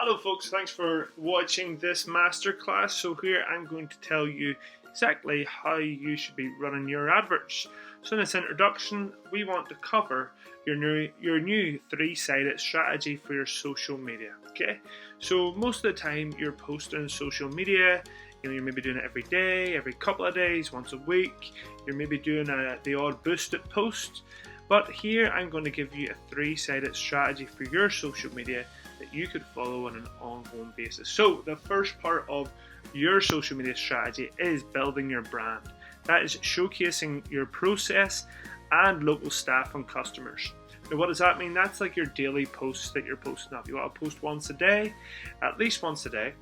Hello folks, thanks for watching this masterclass. So here I'm going to tell you exactly how you should be running your adverts. So in this introduction, we want to cover your new three-sided strategy for your social media. Okay, so most of the time you're posting social media, you're maybe doing it every day, every couple of days, once a week. You're maybe doing the odd boosted post. But here I'm going to give you a three-sided strategy for your social media that you could follow on an ongoing basis. So the first part of your social media strategy is building your brand. That is showcasing your process and local staff and customers. Now what does that mean? That's like your daily posts that you're posting up. You want to post once a day, at least once a day.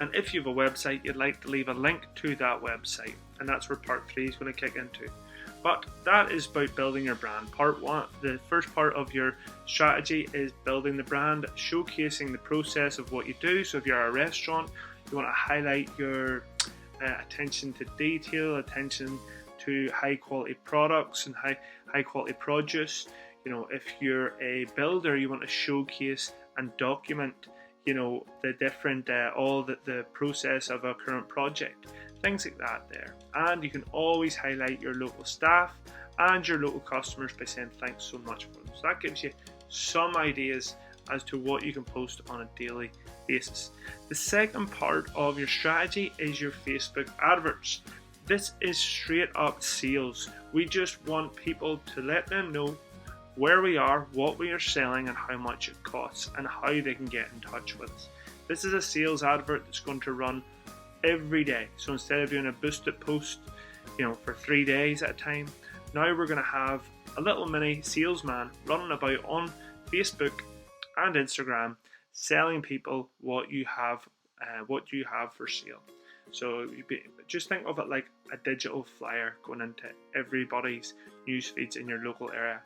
And if you have a website, you'd like to leave a link to that website. And that's where part 3 is going to kick into. But that is about building your brand. Part 1, the first part of your strategy is building the brand, showcasing the process of what you do. So if you're a restaurant, you want to highlight your attention to detail, attention to high quality products and high quality produce. You know, if you're a builder, you want to showcase and document, you know, the different all the process of a current project, things like that there. And you can always highlight your local staff and your local customers by saying thanks so much for them. So that gives you some ideas as to what you can post on a daily basis. The second part of your strategy is your Facebook adverts. This is straight up sales. We just want people to let them know where we are, what we are selling, and how much it costs, and how they can get in touch with us. This is a sales advert that's going to run every day. So instead of doing a boosted post, you know, for 3 days at a time, now we're going to have a little mini salesman running about on Facebook and Instagram, selling people what you have for sale. So just think of it like a digital flyer going into everybody's news feeds in your local area,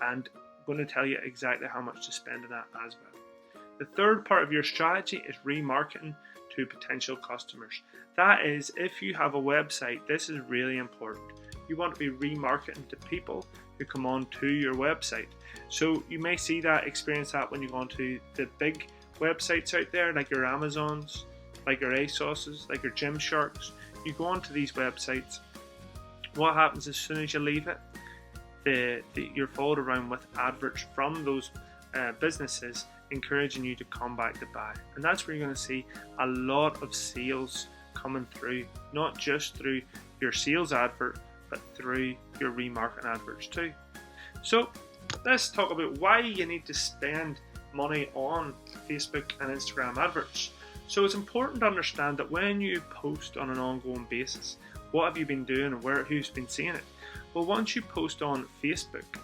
and I'm going to tell you exactly how much to spend on that as well. The third part of your strategy is remarketing to potential customers. That is, if you have a website, this is really important. You want to be remarketing to people who come on to your website. So you may experience that when you go onto the big websites out there, like your Amazons, like your ASOS's, like your Gymsharks. You go onto these websites. What happens as soon as you leave it? You're followed around with adverts from those businesses encouraging you to come back to buy. And that's where you're going to see a lot of sales coming through, not just through your sales advert, but through your remarketing adverts too. So let's talk about why you need to spend money on Facebook and Instagram adverts. So it's important to understand that when you post on an ongoing basis, what have you been doing and who's been seeing it? Well, once you post on Facebook,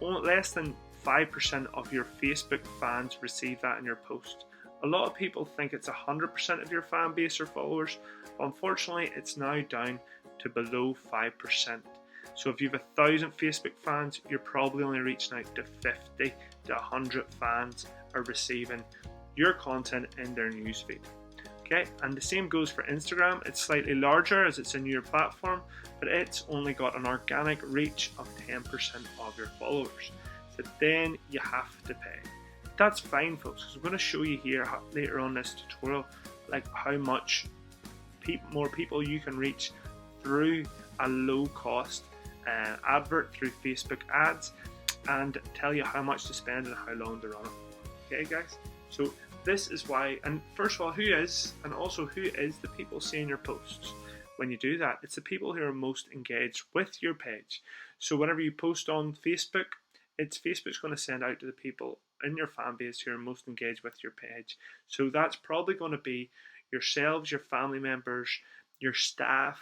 less than 5% of your Facebook fans receive that in your post. A lot of people think it's 100% of your fan base or followers, but unfortunately it's now down to below 5%. So if you have 1,000 Facebook fans, you're probably only reaching out to 50 to 100 fans are receiving your content in their newsfeed. Okay, and the same goes for Instagram. It's slightly larger as it's a newer platform, but it's only got an organic reach of 10% of your followers. So then you have to pay. That's fine, folks, because I'm going to show you here later on this tutorial, like how much more people you can reach through a low-cost advert through Facebook ads, and tell you how much to spend and how long they're on it. Okay, guys. So this is why, and first of all, who is the people seeing your posts? When you do that, it's the people who are most engaged with your page. So whenever you post on Facebook, Facebook's going to send out to the people in your fan base who are most engaged with your page. So that's probably going to be yourselves, your family members, your staff,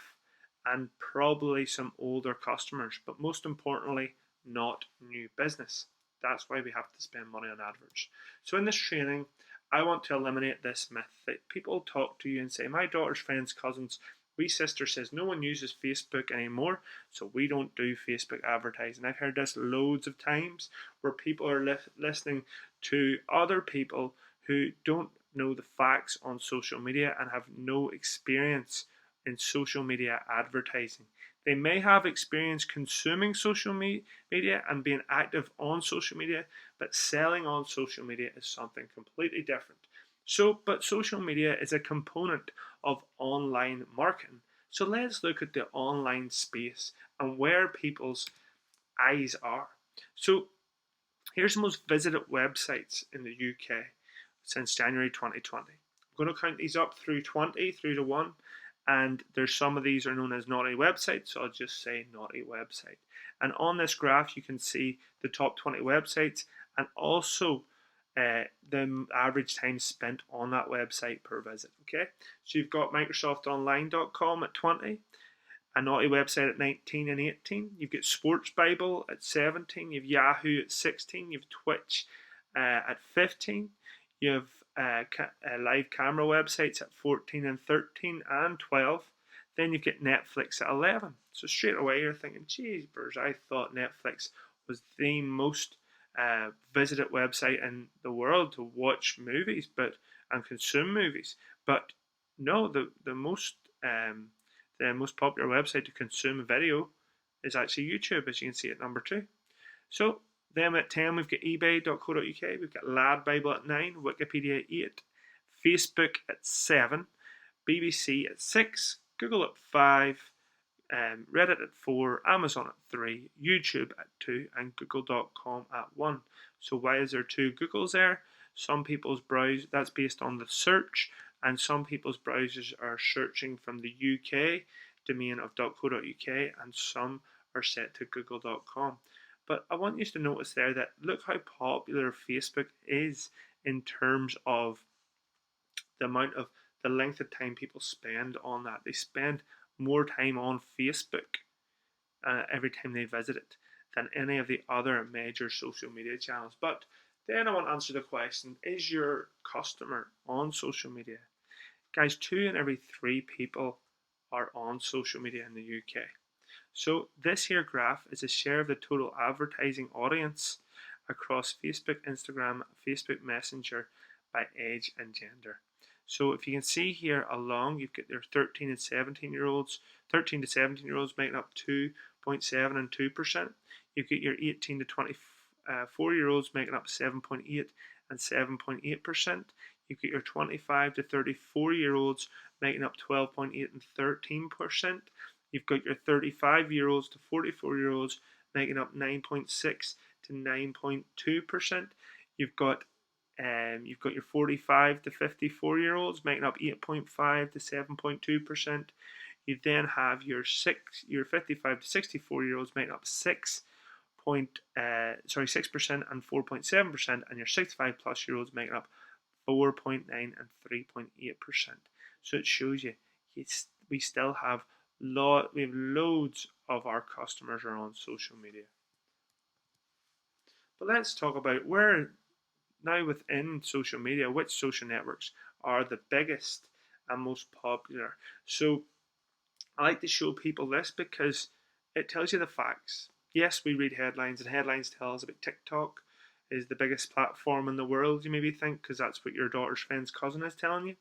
and probably some older customers, but most importantly, not new business. That's why we have to spend money on adverts. So in this training, I want to eliminate this myth that people talk to you and say, my daughter's friends, cousins, wee sister says no one uses Facebook anymore, so we don't do Facebook advertising. I've heard this loads of times where people are listening to other people who don't know the facts on social media and have no experience in social media advertising. They may have experience consuming social media and being active on social media, but selling on social media is something completely different. But social media is a component of online marketing. So let's look at the online space and where people's eyes are. So here's the most visited websites in the UK since January 2020. I'm going to count these up through 20, through to 1, and there's some of these are known as naughty websites, so I'll just say naughty website. And on this graph, you can see the top 20 websites and also the average time spent on that website per visit. Okay, so you've got MicrosoftOnline.com at 20, a naughty website at 19 and 18. You've got Sports Bible at 17. You've Yahoo at 16. You've Twitch at 15. You have live camera websites at 14 and 13 and 12. Then you've got Netflix at 11. So straight away you're thinking, geez, I thought Netflix was the most visited website in the world to watch movies and consume movies. But no, the most popular website to consume video is actually YouTube, as you can see at number 2. So then at 10, we've got ebay.co.uk, we've got Lad Bible at 9, Wikipedia at 8, Facebook at 7, BBC at 6, Google at 5, Reddit at 4, Amazon at 3, YouTube at 2, and Google.com at 1. So why is there 2 Googles there? Some people's browse, that's based on the search, and some people's browsers are searching from the UK domain of .co.uk, and some are set to google.com. But I want you to notice there that look how popular Facebook is in terms of the length of time people spend on that. They spend more time on Facebook every time they visit it than any of the other major social media channels. But then I want to answer the question, is your customer on social media? Guys, 2 in every 3 people are on social media in the UK. So this here graph is a share of the total advertising audience across Facebook, Instagram, Facebook Messenger by age and gender. So if you can see here along, you've got your 13 and 17 year olds, 13 to 17 year olds making up 2.7 and 2%. You've got your 18 to 24 year olds making up 7.8 and 7.8%. You've got your 25 to 34 year olds making up 12.8 and 13%. You've got your 35 year olds to 44 year olds making up 9.6 to 9.2%. You've got your 45 to 54 year olds making up 8.5 to 7.2%. You then have your 55 to 64 year olds making up 6% and 4.7%, and your 65 plus year olds making up 4.9 and 3.8%. So it shows you we still have loads of our customers are on social media. But let's talk about where now within social media, which social networks are the biggest and most popular. So I like to show people this because it tells you the facts. Yes, we read headlines, and headlines tell us about TikTok is the biggest platform in the world, you maybe think, because that's what your daughter's friend's cousin is telling you.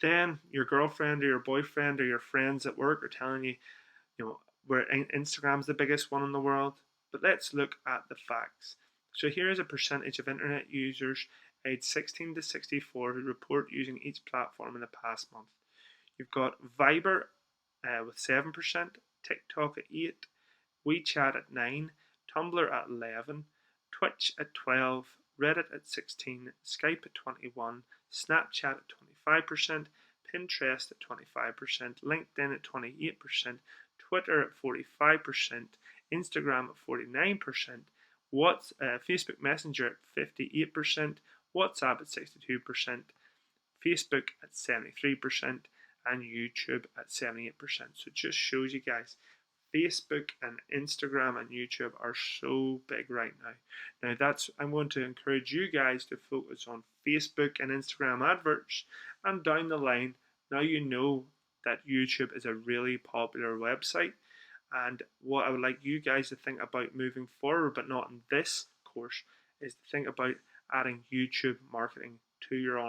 Then your girlfriend or your boyfriend or your friends at work are telling you, where Instagram's the biggest one in the world. But let's look at the facts. So here is a percentage of internet users aged 16 to 64 who report using each platform in the past month. You've got Viber with 7%, TikTok at 8%, WeChat at 9%, Tumblr at 11%, Twitch at 12%, Reddit at 16%, Skype at 21%, Snapchat at 25%, Pinterest at 25%, LinkedIn at 28%, Twitter at 45%, Instagram at 49%, Facebook Messenger at 58%, WhatsApp at 62%, Facebook at 73%, and YouTube at 78%. So it just shows you guys, Facebook and Instagram and YouTube are so big right now. I'm going to encourage you guys to focus on Facebook and Instagram adverts, and down the line, now you know that YouTube is a really popular website. And what I would like you guys to think about moving forward, but not in this course, is to think about adding YouTube marketing to your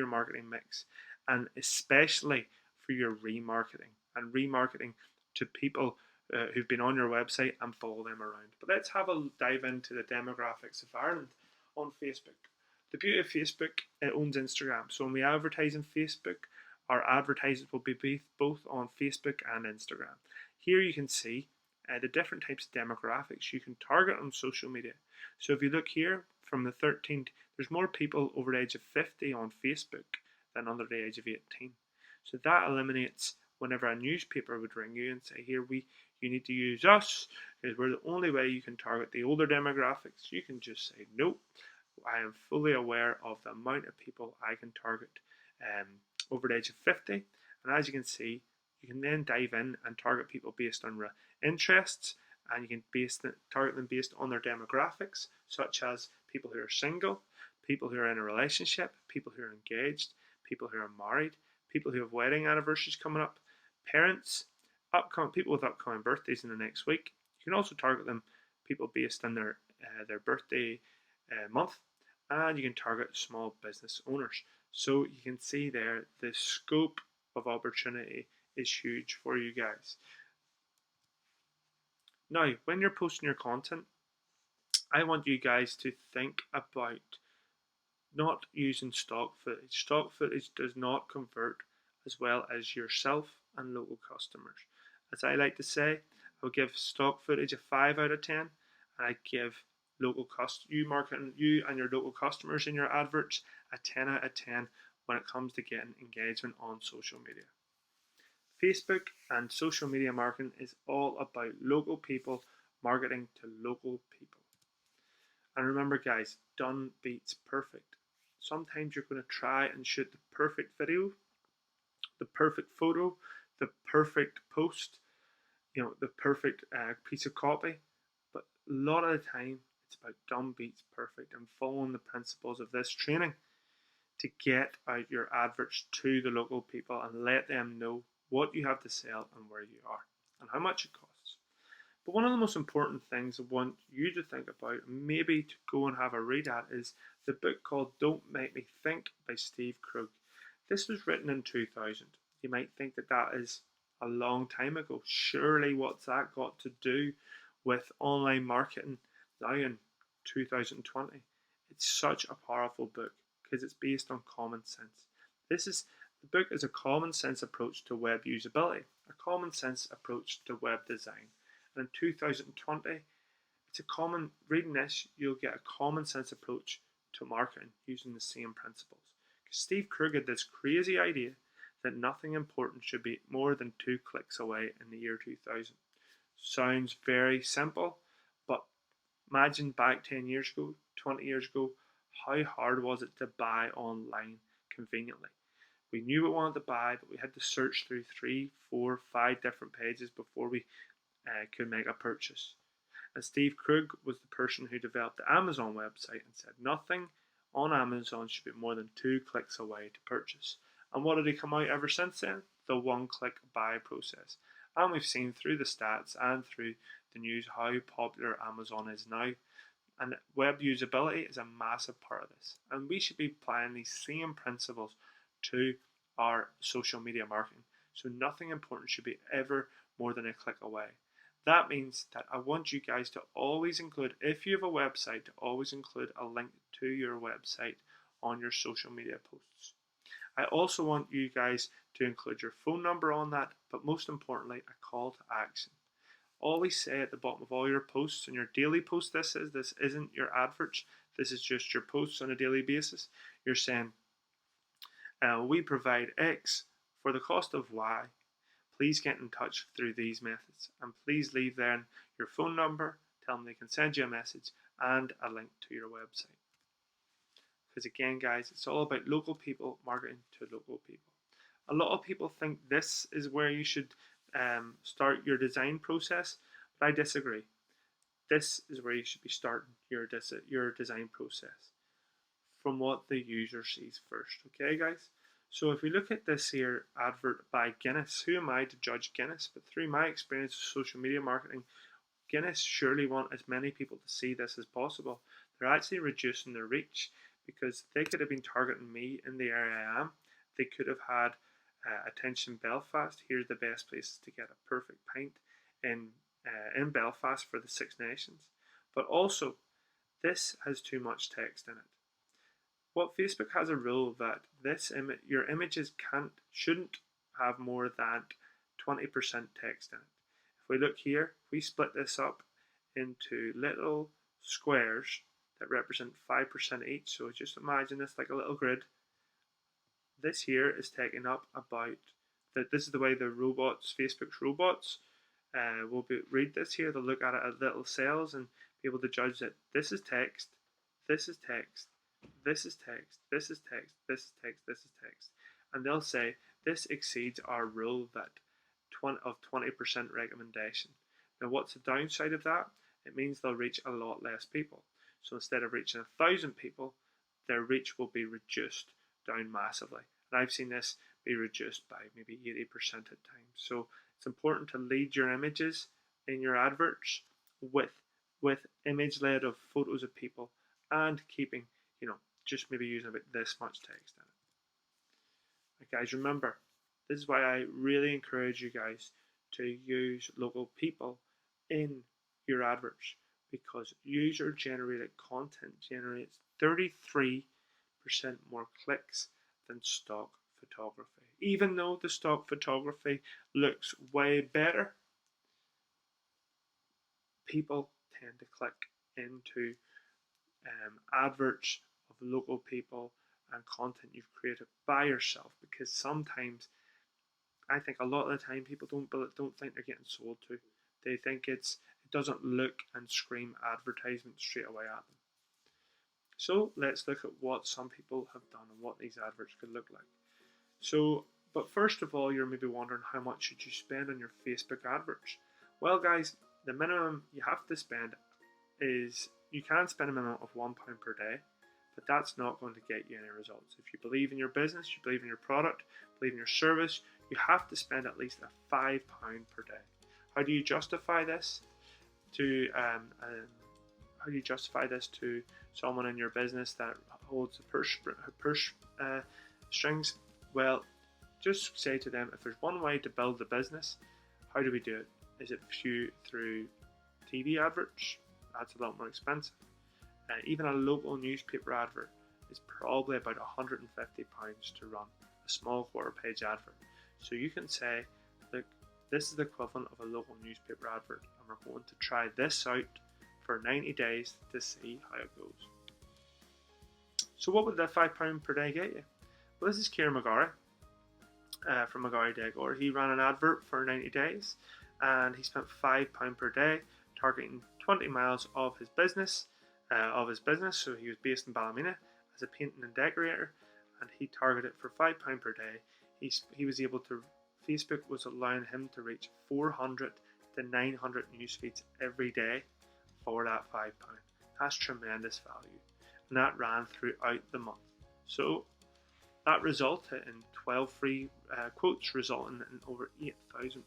marketing mix, and especially for your remarketing to people who've been on your website and follow them around. But let's have a dive into the demographics of Ireland on Facebook. The beauty of Facebook, it owns Instagram. So when we advertise on Facebook, our advertisers will be both on Facebook and Instagram. Here you can see the different types of demographics you can target on social media. So if you look here from the 13th, there's more people over the age of 50 on Facebook than under the age of 18. So that eliminates whenever a newspaper would ring you and say, here, you need to use us because we're the only way you can target the older demographics. You can just say, nope, I am fully aware of the amount of people I can target over the age of 50. And as you can see, you can then dive in and target people based on interests, and you can target them based on their demographics, such as people who are single, people who are in a relationship, people who are engaged, people who are married, people who have wedding anniversaries coming up, parents, people with upcoming birthdays in the next week. You can also target them people based on their birthday month, and you can target small business owners. So you can see there the scope of opportunity is huge for you guys. Now, when you're posting your content, I want you guys to think about not using stock footage. Stock footage does not convert as well as yourself and local customers. As I like to say, I would give stock footage a 5 out of 10, and I give you and your local customers in your adverts a 10 out of 10 when it comes to getting engagement on social media. Facebook and social media marketing is all about local people marketing to local people. And remember, guys, done beats perfect. Sometimes you're going to try and shoot the perfect video, the perfect photo, the perfect post, the perfect piece of copy. But a lot of the time, it's about done beats perfect and following the principles of this training to get out your adverts to the local people and let them know what you have to sell and where you are and how much it costs. But one of the most important things I want you to think about, maybe to go and have a read at, is the book called Don't Make Me Think by Steve Krug. This was written in 2000. You might think that that is a long time ago. Surely what's that got to do with online marketing now in 2020? It's such a powerful book because it's based on common sense. The book is a common sense approach to web usability, a common sense approach to web design. And in 2020, it's a common reading this, you'll get a common sense approach to marketing using the same principles. Because Steve Krug had this crazy idea that nothing important should be more than 2 clicks away in the year 2000. Sounds very simple, but imagine back 10 years ago, 20 years ago, how hard was it to buy online conveniently? We knew we wanted to buy, but we had to search through 3, 4, 5 different pages before we could make a purchase. And Steve Krug was the person who developed the Amazon website and said nothing on Amazon should be more than 2 clicks away to purchase. And what did he come out ever since then? The one-click buy process. And we've seen through the stats and through the news how popular Amazon is now. And web usability is a massive part of this. And we should be applying these same principles to our social media marketing. So nothing important should be ever more than a click away. That means that I want you guys to always include, if you have a website, to always include a link to your website on your social media posts. I also want you guys to include your phone number on that, but most importantly, a call to action. Always say at the bottom of all your posts, and your daily post this isn't your adverts, this is just your posts on a daily basis. You're saying, we provide X for the cost of Y. Please get in touch through these methods, and please leave then your phone number, tell them they can send you a message, and a link to your website. Because again, guys, it's all about local people marketing to local people. A lot of people think this is where you should start your design process, but I disagree. This is where you should be starting your design process from what the user sees first. Okay, guys? So if we look at this here advert by Guinness, who am I to judge Guinness? But through my experience with social media marketing, Guinness surely want as many people to see this as possible. They're actually reducing their reach because they could have been targeting me in the area I am. They could have had attention Belfast. Here's the best places to get a perfect pint in Belfast for the Six Nations. But also, this has too much text in it. What Facebook has a rule that your images shouldn't have more than 20% text in it. If we look here, we split this up into little squares that represent 5% each. So just imagine this like a little grid. This here is taking up about this is the way the robots, Facebook's robots, will read this here. They'll look at it as little cells and be able to judge that this is text, this is text, this is text, this is text, this is text, this is text, and they'll say this exceeds our rule that 20% recommendation. Now, what's the downside of that? It means they'll reach a lot less people. So instead of reaching 1,000 people, their reach will be reduced down massively. And I've seen this be reduced by maybe 80% at times. So it's important to lead your images in your adverts with image led of photos of people and keeping, just maybe using about this much text in it. Right, guys, remember, this is why I really encourage you guys to use local people in your adverts, because user generated content generates 33% more clicks than stock photography. Even though the stock photography looks way better, people tend to click into adverts of local people and content you've created by yourself, because sometimes, I think a lot of the time, people don't think they're getting sold to. They think it doesn't look and scream advertisement straight away at them. So let's look at what some people have done and what these adverts could look like. So, but first of all, you're maybe wondering, how much should you spend on your Facebook adverts? Well, guys, the minimum you have to spend is, you can spend a minimum of £1 per day, but that's not going to get you any results. If you believe in your business, you believe in your product, believe in your service, you have to spend at least a £5 per day. How do you justify this to someone in your business that holds the purse strings? Well, just say to them, if there's one way to build the business, how do we do it? Is it through TV adverts? That's a lot more expensive. Even a local newspaper advert is probably about £150 to run a small quarter-page advert. So you can say, look, this is the equivalent of a local newspaper advert, and we're going to try this out for 90 days to see how it goes. So what would that £5 per day get you? Well, this is Kieran McGarry from McGarry Decor. He ran an advert for 90 days and he spent £5 per day targeting 20 miles of his business. So he was based in Ballymena as a painting and decorator, and he targeted for £5 per day. He was able to, Facebook was allowing him to reach 400 to 900 newsfeeds every day for that £5. That's tremendous value, and that ran throughout the month. So that resulted in 12 free quotes, resulting in over £8,000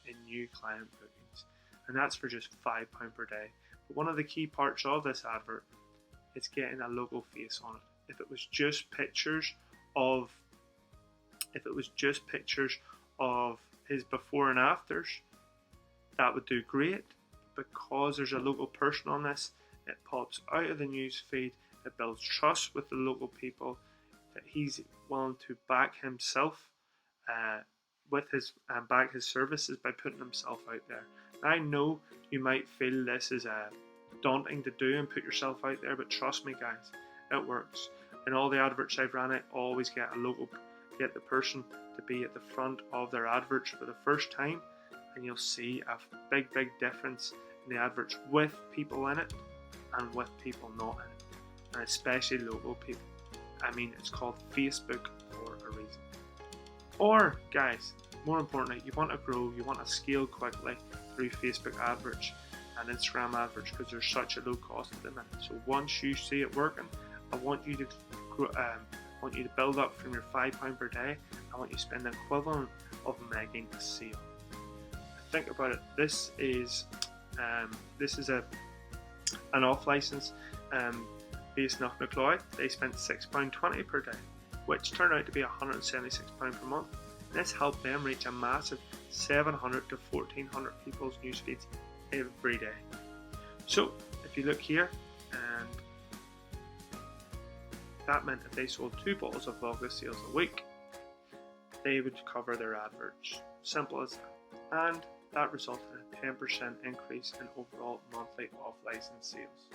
in new client bookings, and that's for just £5 per day. But one of the key parts of this advert is getting a local face on it. If it was just pictures of his before and afters, that would do great. Because there's a local person on this, it pops out of the news feed. It builds trust with the local people that he's willing to back himself back his services by putting himself out there. I know you might feel this is daunting to do and put yourself out there, but trust me, guys, it works. In all the adverts I've ran, I always get the person to be at the front of their adverts for the first time, and you'll see a big difference in the adverts with people in it and with people not in it, and especially local people. I mean, it's called Facebook for a reason. Or, guys, more importantly, you want to grow, you want to scale quickly through Facebook adverts and Instagram adverts, because they're such a low cost at the minute. So once you see it working, I want you to build up from your £5 per day. I want you to spend the equivalent of making a sale. Think about it. This is an off license based in Knocknacloy. They spent £6.20 per day, which turned out to be £176 per month. This helped them reach a massive 700 to 1400 people's newsfeeds every day. So if you look here, and that meant if they sold 2 bottles of August sales a week, they would cover their adverts. Simple as that. And that resulted in a 10% increase in overall monthly off-license sales.